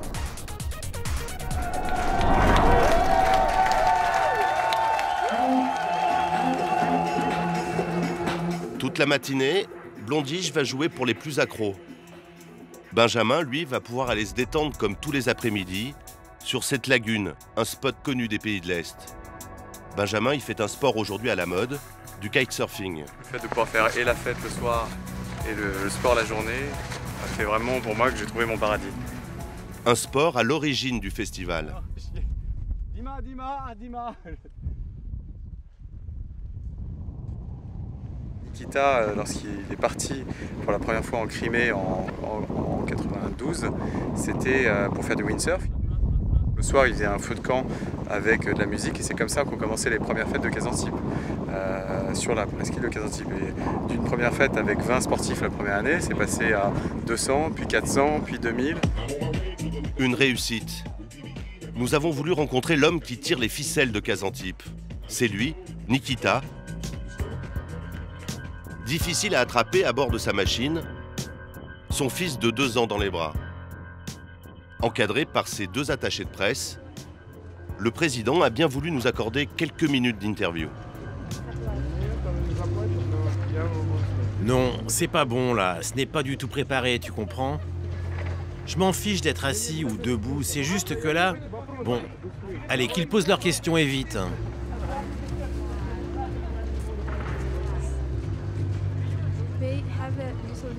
Toute la matinée, Blondie va jouer pour les plus accros. Benjamin, lui, va pouvoir aller se détendre comme tous les après-midi sur cette lagune, un spot connu des pays de l'Est. Benjamin, il fait un sport aujourd'hui à la mode, du kitesurfing. Le fait de pouvoir faire et la fête le soir et le sport la journée, c'est vraiment pour moi que j'ai trouvé mon paradis. Un sport à l'origine du festival. Nikita, lorsqu'il est parti pour la première fois en Crimée en 92, c'était pour faire du windsurf. Le soir, il faisait un feu de camp avec de la musique et c'est comme ça qu'ont commencé les premières fêtes de Kazantip, sur la presqu'île de Kazantip. Et d'une première fête avec 20 sportifs la première année, c'est passé à 200, puis 400, puis 2000. Une réussite. Nous avons voulu rencontrer l'homme qui tire les ficelles de Kazantip. C'est lui, Nikita. Difficile à attraper à bord de sa machine, son fils de 2 ans dans les bras. Encadré par ses 2 attachés de presse, le président a bien voulu nous accorder quelques minutes d'interview. Non, c'est pas bon là, ce n'est pas du tout préparé, tu comprends? Je m'en fiche d'être assis ou debout, c'est juste que là... Bon, allez, qu'ils posent leurs questions et vite.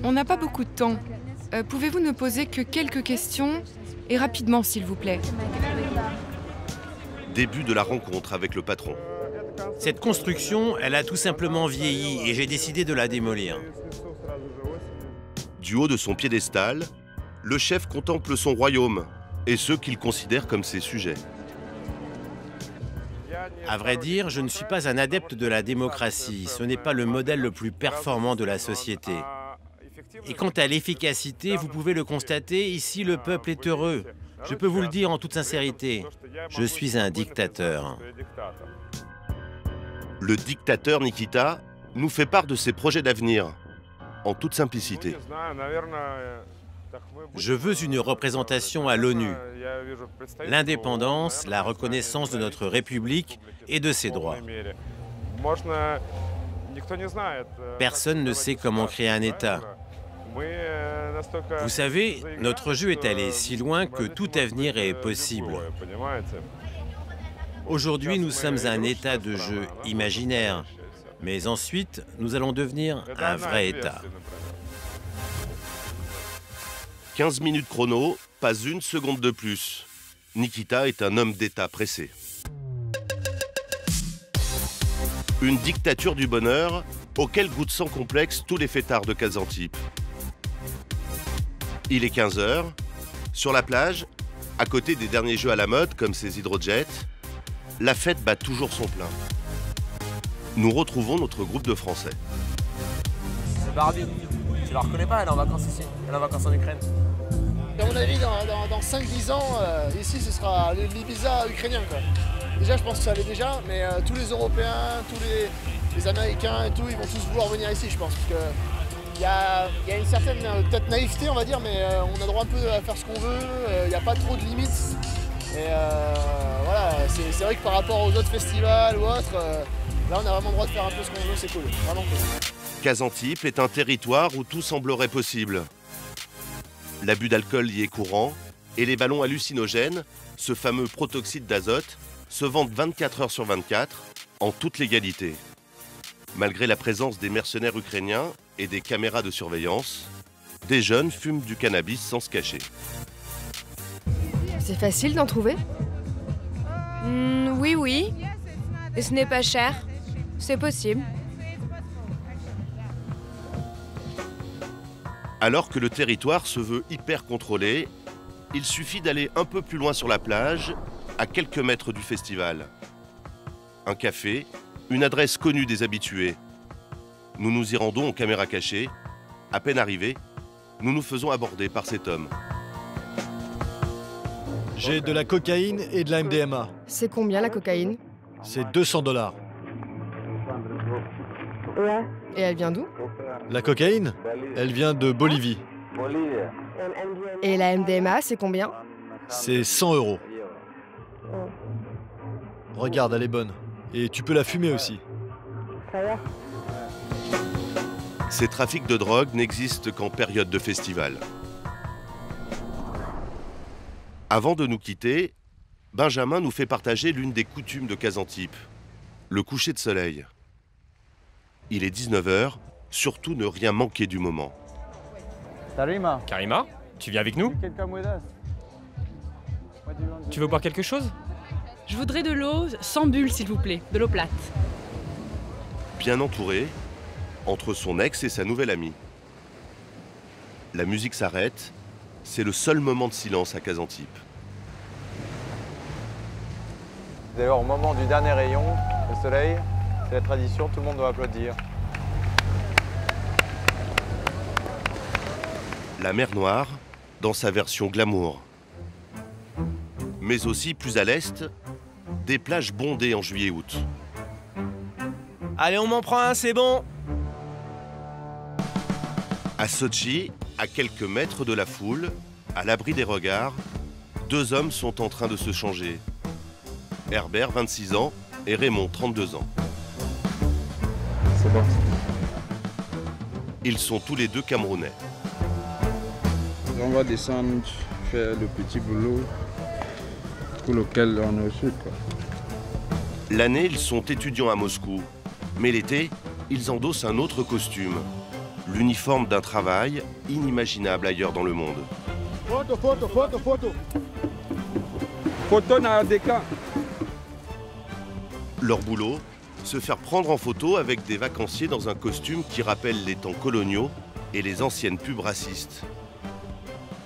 On n'a pas beaucoup de temps. Pouvez-vous ne poser que quelques questions et rapidement, s'il vous plaît? Début de la rencontre avec le patron. Cette construction, elle a tout simplement vieilli et j'ai décidé de la démolir. Du haut de son piédestal, le chef contemple son royaume et ceux qu'il considère comme ses sujets. À vrai dire, je ne suis pas un adepte de la démocratie. Ce n'est pas le modèle le plus performant de la société. Et quant à l'efficacité, vous pouvez le constater, ici le peuple est heureux. Je peux vous le dire en toute sincérité, je suis un dictateur. Le dictateur Nikita nous fait part de ses projets d'avenir, en toute simplicité. Je veux une représentation à l'ONU, l'indépendance, la reconnaissance de notre République et de ses droits. Personne ne sait comment créer un État. Vous savez, notre jeu est allé si loin que tout avenir est possible. Aujourd'hui, nous sommes un état de jeu imaginaire, mais ensuite, nous allons devenir un vrai État. 15 minutes chrono, pas une seconde de plus. Nikita est un homme d'État pressé. Une dictature du bonheur auquel goûtent sans complexe tous les fêtards de Kazantip. Il est 15 h, sur la plage, à côté des derniers jeux à la mode comme ces hydrojets, la fête bat toujours son plein. Nous retrouvons notre groupe de Français. C'est Barbie. Tu la reconnais pas, elle est en vacances ici, elle est en vacances en Ukraine. À mon avis, dans 5-10 ans, ici, ce sera l'Ibiza ukrainien, quoi. Déjà, je pense que ça l'est déjà, mais tous les Européens, tous les Américains et tout, ils vont tous vouloir venir ici, je pense. Parce que il y a une certaine peut-être naïveté, on va dire, mais on a droit un peu à faire ce qu'on veut, il n'y a pas trop de limites. Et voilà, c'est vrai que par rapport aux autres festivals ou autres, là, on a vraiment le droit de faire un peu ce qu'on veut, c'est cool, vraiment cool. Kazantip est un territoire où tout semblerait possible. L'abus d'alcool y est courant et les ballons hallucinogènes, ce fameux protoxyde d'azote, se vendent 24 heures sur 24 en toute légalité. Malgré la présence des mercenaires ukrainiens et des caméras de surveillance, des jeunes fument du cannabis sans se cacher. C'est facile d'en trouver? Oui. Et ce n'est pas cher. C'est possible. Alors que le territoire se veut hyper contrôlé, il suffit d'aller un peu plus loin sur la plage, à quelques mètres du festival. Un café, une adresse connue des habitués. Nous nous y rendons en caméra cachée. À peine arrivés, nous nous faisons aborder par cet homme. J'ai de la cocaïne et de la MDMA. C'est combien la cocaïne? C'est 200 $. Et elle vient d'où? La cocaïne, elle vient de Bolivie. Et la MDMA, c'est combien? C'est 100 €. Regarde, elle est bonne. Et tu peux la fumer aussi. Ces trafics de drogue n'existent qu'en période de festival. Avant de nous quitter, Benjamin nous fait partager l'une des coutumes de Kazantip, le coucher de soleil. Il est 19 h, surtout ne rien manquer du moment. Karima, tu viens avec nous? Tu veux boire quelque chose? Je voudrais de l'eau sans bulle, s'il vous plaît, de l'eau plate. Bien entouré, entre son ex et sa nouvelle amie. La musique s'arrête, c'est le seul moment de silence à Kazantip. D'ailleurs, au moment du dernier rayon, le soleil, c'est la tradition, tout le monde doit applaudir. La mer Noire, dans sa version glamour. Mais aussi plus à l'est, des plages bondées en juillet-août. Allez, on m'en prend un, c'est bon. À Sotchi, à quelques mètres de la foule, à l'abri des regards, deux hommes sont en train de se changer. Herbert, 26 ans, et Raymond, 32 ans. C'est bon. Ils sont tous les deux Camerounais. On va descendre, faire le petit boulot pour lequel on est au sud. L'année, ils sont étudiants à Moscou. Mais l'été, ils endossent un autre costume. L'uniforme d'un travail inimaginable ailleurs dans le monde. Photo. Photo dans des cas. Leur boulot, se faire prendre en photo avec des vacanciers dans un costume qui rappelle les temps coloniaux et les anciennes pubs racistes.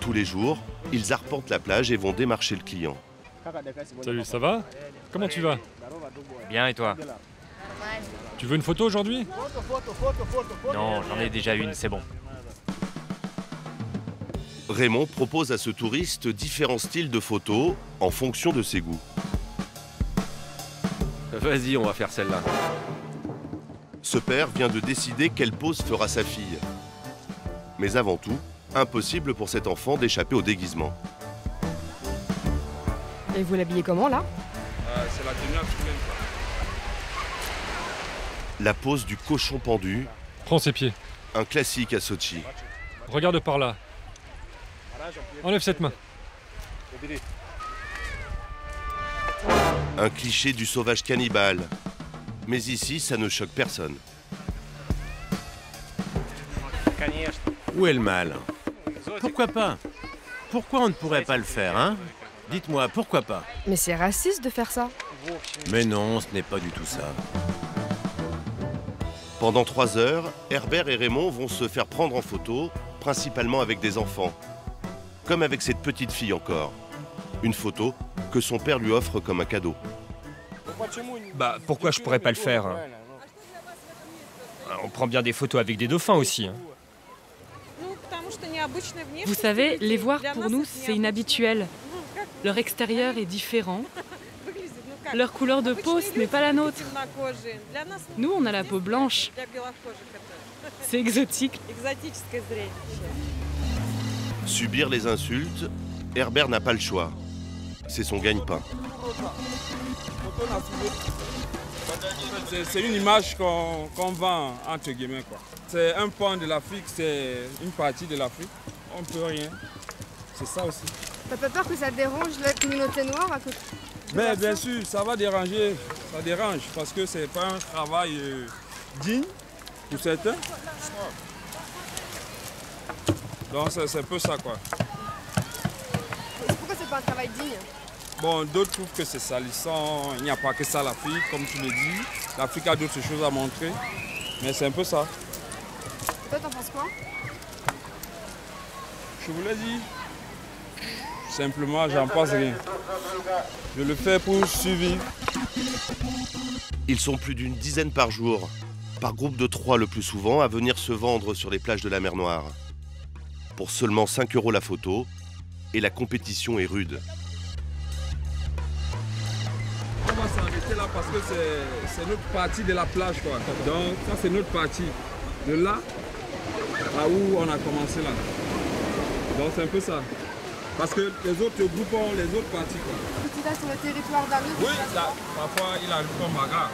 Tous les jours, ils arpentent la plage et vont démarcher le client. Salut, ça va? Comment tu vas? Bien, et toi? Tu veux une photo aujourd'hui? Non, j'en ai déjà une, c'est bon. Raymond propose à ce touriste différents styles de photos en fonction de ses goûts. Vas-y, on va faire celle-là. Ce père vient de décider quelle pose fera sa fille. Mais avant tout, impossible pour cet enfant d'échapper au déguisement. Et vous l'habillez comment, là? C'est la tenue africaine. La pose du cochon pendu. Prends ses pieds. Un classique à Sotchi. Regarde par là. Enlève cette main. Un cliché du sauvage cannibale. Mais ici, ça ne choque personne. Où est le mal? Pourquoi pas? Pourquoi on ne pourrait pas le faire, hein? Dites-moi, pourquoi pas? Mais c'est raciste de faire ça. Mais non, ce n'est pas du tout ça. Pendant 3 heures, Herbert et Raymond vont se faire prendre en photo, principalement avec des enfants. Comme avec cette petite fille encore. Une photo que son père lui offre comme un cadeau. Bah, pourquoi je pourrais pas le faire? On prend bien des photos avec des dauphins aussi. Vous savez, les voir pour nous, c'est inhabituel. Leur extérieur est différent. Leur couleur de peau, ce n'est pas la nôtre. Nous, on a la peau blanche. C'est exotique. Subir les insultes, Herbert n'a pas le choix. C'est son gagne-pain. C'est une image qu'on vend, entre guillemets, quoi. C'est un pan de l'Afrique, c'est une partie de l'Afrique. On ne peut rien. C'est ça aussi. T'as pas peur que ça dérange la communauté noire à côté? Mais bien sûr, ça va déranger. Ça dérange parce que c'est pas un travail digne pour certains. Donc c'est un peu ça, quoi. Pourquoi c'est pas un travail digne? Bon, d'autres trouvent que c'est salissant. Il n'y a pas que ça l'Afrique, comme tu le dis. L'Afrique a d'autres choses à montrer. Mais c'est un peu ça. Toi, t'en penses quoi? Je vous l'ai dit. Simplement, j'en pense rien. Je le fais pour survivre. Ils sont plus d'une dizaine par jour, par groupe de 3 le plus souvent, à venir se vendre sur les plages de la mer Noire. Pour seulement 5 € la photo, et la compétition est rude. On va s'arrêter là parce que c'est notre partie de la plage, quoi. Donc ça c'est notre partie. De là à où on a commencé là. Donc c'est un peu ça. Parce que les autres groupes ont les autres parties, quoi. Tu es là sur le territoire d'un autre? Oui, là, parfois il arrive comme bagarre.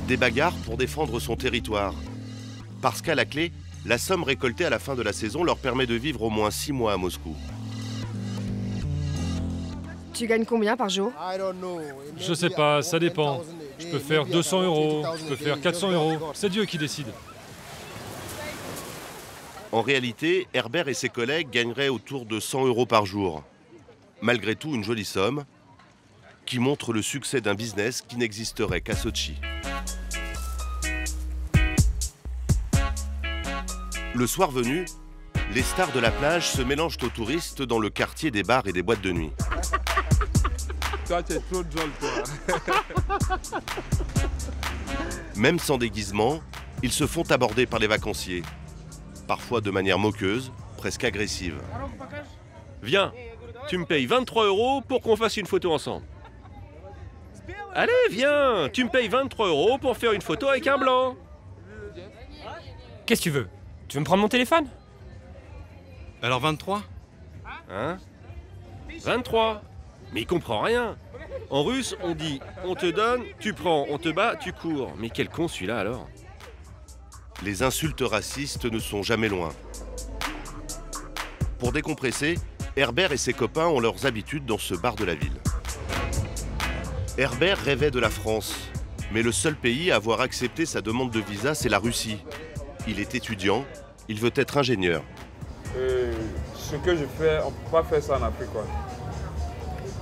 Des bagarres pour défendre son territoire. Parce qu'à la clé, la somme récoltée à la fin de la saison leur permet de vivre au moins 6 mois à Moscou. Tu gagnes combien par jour? Je sais pas, ça dépend. Je peux faire 200 €, je peux faire 400 €. C'est Dieu qui décide. En réalité, Herbert et ses collègues gagneraient autour de 100 € par jour. Malgré tout, une jolie somme qui montre le succès d'un business qui n'existerait qu'à Sotchi. Le soir venu, les stars de la plage se mélangent aux touristes dans le quartier des bars et des boîtes de nuit. Toi, tu es trop drôle, toi. Même sans déguisement, ils se font aborder par les vacanciers. Parfois de manière moqueuse, presque agressive. Viens, tu me payes 23 € pour qu'on fasse une photo ensemble. Allez, viens, tu me payes 23 € pour faire une photo avec un blanc. Qu'est-ce que tu veux? Tu veux me prendre mon téléphone? Alors 23? Hein? 23. Mais il comprend rien. En russe, on dit on te donne, tu prends, on te bat, tu cours. Mais quel con celui-là alors? Les insultes racistes ne sont jamais loin. Pour décompresser, Herbert et ses copains ont leurs habitudes dans ce bar de la ville. Herbert rêvait de la France, mais le seul pays à avoir accepté sa demande de visa, c'est la Russie. Il est étudiant, il veut être ingénieur. Ce que je fais, on ne peut pas faire ça en Afrique, quoi.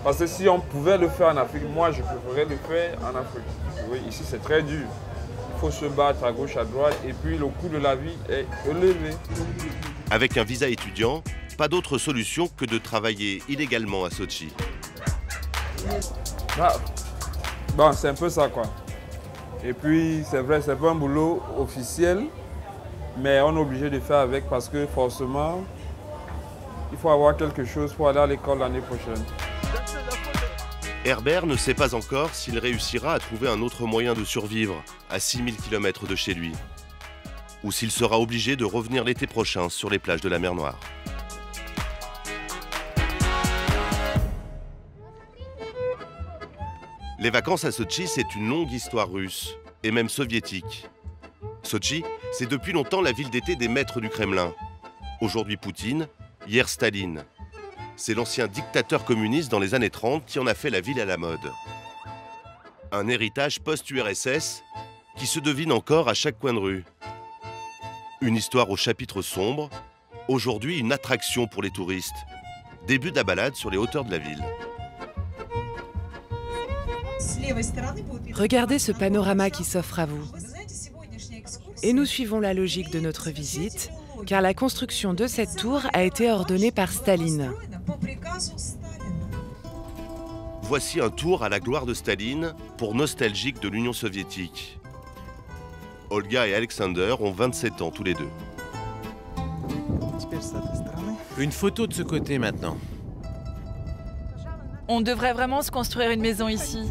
Parce que si on pouvait le faire en Afrique, moi je préférerais le faire en Afrique. Oui, ici c'est très dur. Il faut se battre à gauche, à droite, et puis le coût de la vie est élevé. Avec un visa étudiant, pas d'autre solution que de travailler illégalement à Sotchi. Bon, c'est un peu ça, quoi. Et puis, c'est vrai, c'est pas un boulot officiel, mais on est obligé de faire avec parce que forcément, il faut avoir quelque chose pour aller à l'école l'année prochaine. Herbert ne sait pas encore s'il réussira à trouver un autre moyen de survivre à 6000 km de chez lui, ou s'il sera obligé de revenir l'été prochain sur les plages de la mer Noire. Les vacances à Sotchi, c'est une longue histoire russe, et même soviétique. Sotchi, c'est depuis longtemps la ville d'été des maîtres du Kremlin. Aujourd'hui Poutine, hier Staline. C'est l'ancien dictateur communiste dans les années 30 qui en a fait la ville à la mode. Un héritage post-URSS qui se devine encore à chaque coin de rue. Une histoire au chapitre sombre, aujourd'hui une attraction pour les touristes. Début de la balade sur les hauteurs de la ville. Regardez ce panorama qui s'offre à vous. Et nous suivons la logique de notre visite, car la construction de cette tour a été ordonnée par Staline. Voici un tour à la gloire de Staline pour nostalgiques de l'Union soviétique. Olga et Alexander ont 27 ans tous les deux. Une photo de ce côté maintenant. On devrait vraiment se construire une maison ici.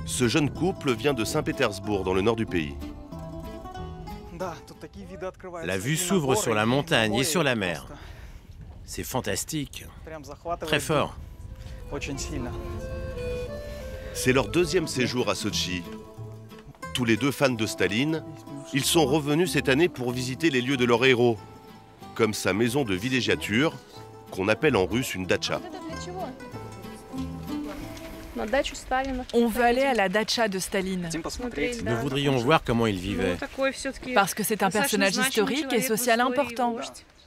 Ce jeune couple vient de Saint-Pétersbourg, dans le nord du pays. La vue s'ouvre sur la montagne et sur la mer. C'est fantastique. Très fort. C'est leur deuxième séjour à Sotchi. Tous les deux fans de Staline, ils sont revenus cette année pour visiter les lieux de leur héros, comme sa maison de villégiature, qu'on appelle en russe une datcha. On veut aller à la datcha de Staline. Nous voudrions voir comment il vivait. Parce que c'est un personnage historique et social important.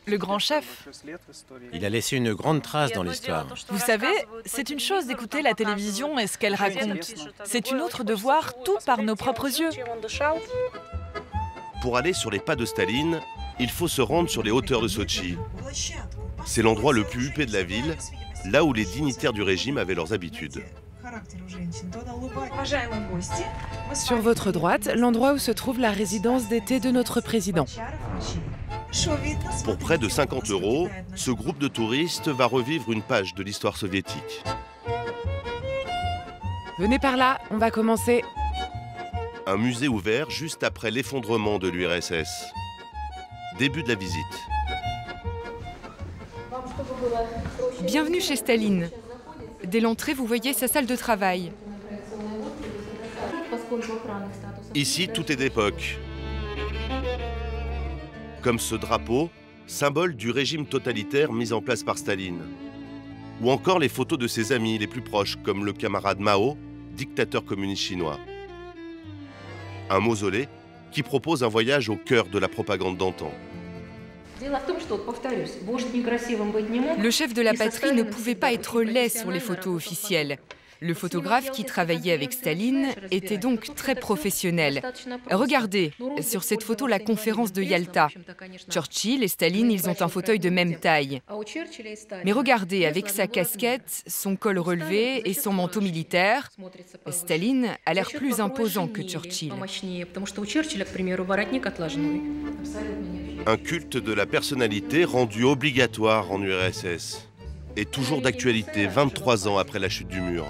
Le grand chef. Il a laissé une grande trace dans l'histoire. Vous savez, c'est une chose d'écouter la télévision et ce qu'elle raconte. C'est une autre de voir tout par nos propres yeux. Pour aller sur les pas de Staline, il faut se rendre sur les hauteurs de Sotchi. C'est l'endroit le plus huppé de la ville, là où les dignitaires du régime avaient leurs habitudes. Sur votre droite, l'endroit où se trouve la résidence d'été de notre président. Pour près de 50 €, ce groupe de touristes va revivre une page de l'histoire soviétique. Venez par là, on va commencer. Un musée ouvert juste après l'effondrement de l'URSS. Début de la visite. Bienvenue chez Staline. Dès l'entrée, vous voyez sa salle de travail. Ici, tout est d'époque. Comme ce drapeau, symbole du régime totalitaire mis en place par Staline. Ou encore les photos de ses amis les plus proches, comme le camarade Mao, dictateur communiste chinois. Un mausolée qui propose un voyage au cœur de la propagande d'antan. Le chef de la patrie ne pouvait pas être laid sur les photos officielles. Le photographe qui travaillait avec Staline était donc très professionnel. Regardez, sur cette photo, la conférence de Yalta. Churchill et Staline, ils ont un fauteuil de même taille. Mais regardez, avec sa casquette, son col relevé et son manteau militaire, Staline a l'air plus imposant que Churchill. Un culte de la personnalité rendu obligatoire en URSS. Et toujours d'actualité 23 ans après la chute du mur.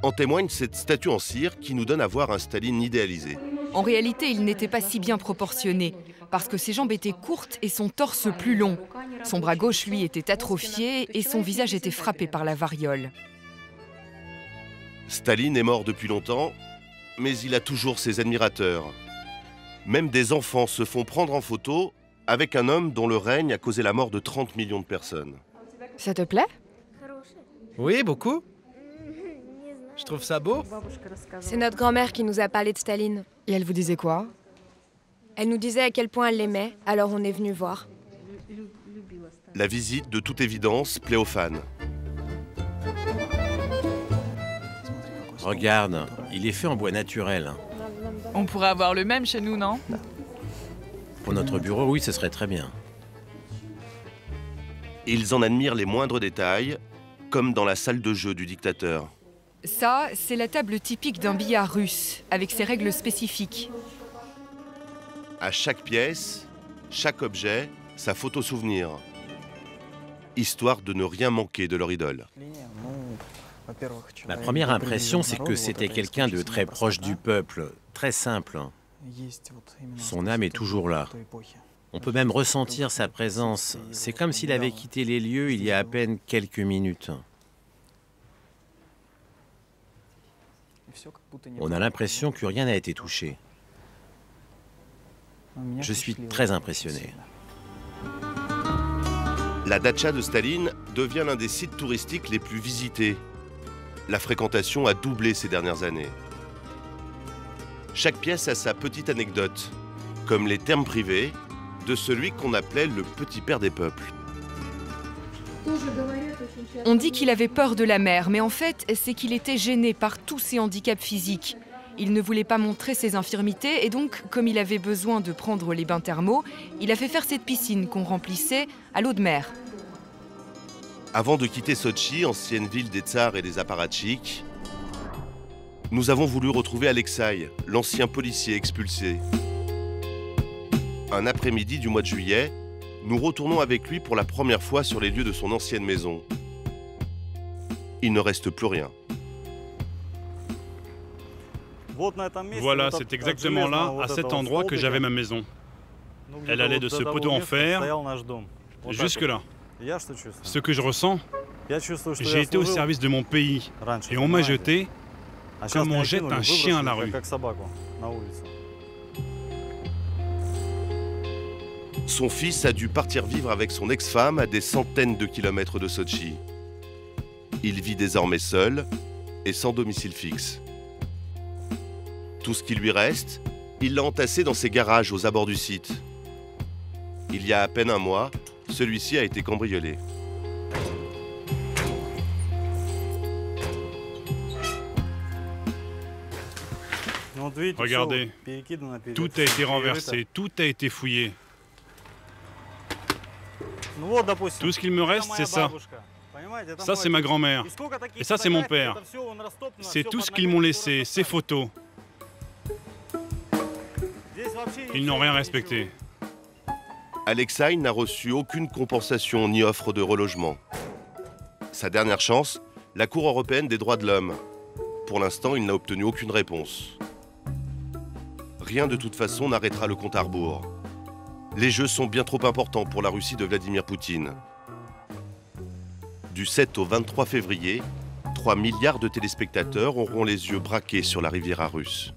En témoigne cette statue en cire qui nous donne à voir un Staline idéalisé. En réalité, il n'était pas si bien proportionné, parce que ses jambes étaient courtes et son torse plus long. Son bras gauche, lui, était atrophié et son visage était frappé par la variole. Staline est mort depuis longtemps, mais il a toujours ses admirateurs. Même des enfants se font prendre en photo avec un homme dont le règne a causé la mort de 30 millions de personnes. Ça te plaît? Oui, beaucoup. Je trouve ça beau. C'est notre grand-mère qui nous a parlé de Staline. Et elle vous disait quoi? Elle nous disait à quel point elle l'aimait, alors on est venu voir. La visite, de toute évidence, plaît aux fans. Regarde, il est fait en bois naturel. On pourrait avoir le même chez nous, non? Pour notre bureau, oui, ce serait très bien. Ils en admirent les moindres détails, comme dans la salle de jeu du dictateur. Ça, c'est la table typique d'un billard russe, avec ses règles spécifiques. À chaque pièce, chaque objet, sa photo souvenir. Histoire de ne rien manquer de leur idole. Ma première impression, c'est que c'était quelqu'un de très proche du peuple, très simple. Son âme est toujours là. On peut même ressentir sa présence. C'est comme s'il avait quitté les lieux il y a à peine quelques minutes. On a l'impression que rien n'a été touché. Je suis très impressionné. La datcha de Staline devient l'un des sites touristiques les plus visités. La fréquentation a doublé ces dernières années. Chaque pièce a sa petite anecdote, comme les termes privés de celui qu'on appelait le petit père des peuples. On dit qu'il avait peur de la mer, mais en fait, c'est qu'il était gêné par tous ses handicaps physiques. Il ne voulait pas montrer ses infirmités et donc, comme il avait besoin de prendre les bains thermaux, il a fait faire cette piscine qu'on remplissait à l'eau de mer. Avant de quitter Sotchi, ancienne ville des tsars et des apparatchiks, nous avons voulu retrouver Alexeï, l'ancien policier expulsé. Un après-midi du mois de juillet, nous retournons avec lui pour la première fois sur les lieux de son ancienne maison. Il ne reste plus rien. Voilà, c'est exactement là, à cet endroit, que j'avais ma maison. Elle allait de ce poteau en fer jusque là. Ce que je ressens, J'ai été au service de mon pays et on m'a jeté comme on jette un chien à la rue. Son fils a dû partir vivre avec son ex-femme à des centaines de kilomètres de Sotchi. Il vit désormais seul et sans domicile fixe. Tout ce qui lui reste, il l'a entassé dans ses garages aux abords du site. Il y a à peine un mois, celui-ci a été cambriolé. Regardez, tout a été renversé, tout a été fouillé. Tout ce qu'il me reste, c'est ça. Ça, c'est ma grand-mère. Et ça, c'est mon père. C'est tout ce qu'ils m'ont laissé, ces photos. Ils n'ont rien respecté. Alexei n'a reçu aucune compensation ni offre de relogement. Sa dernière chance, la Cour européenne des droits de l'homme. Pour l'instant, il n'a obtenu aucune réponse. Rien de toute façon n'arrêtera le compte à rebours. Les Jeux sont bien trop importants pour la Russie de Vladimir Poutine. Du 7 au 23 février, 3 milliards de téléspectateurs auront les yeux braqués sur la Riviera russe.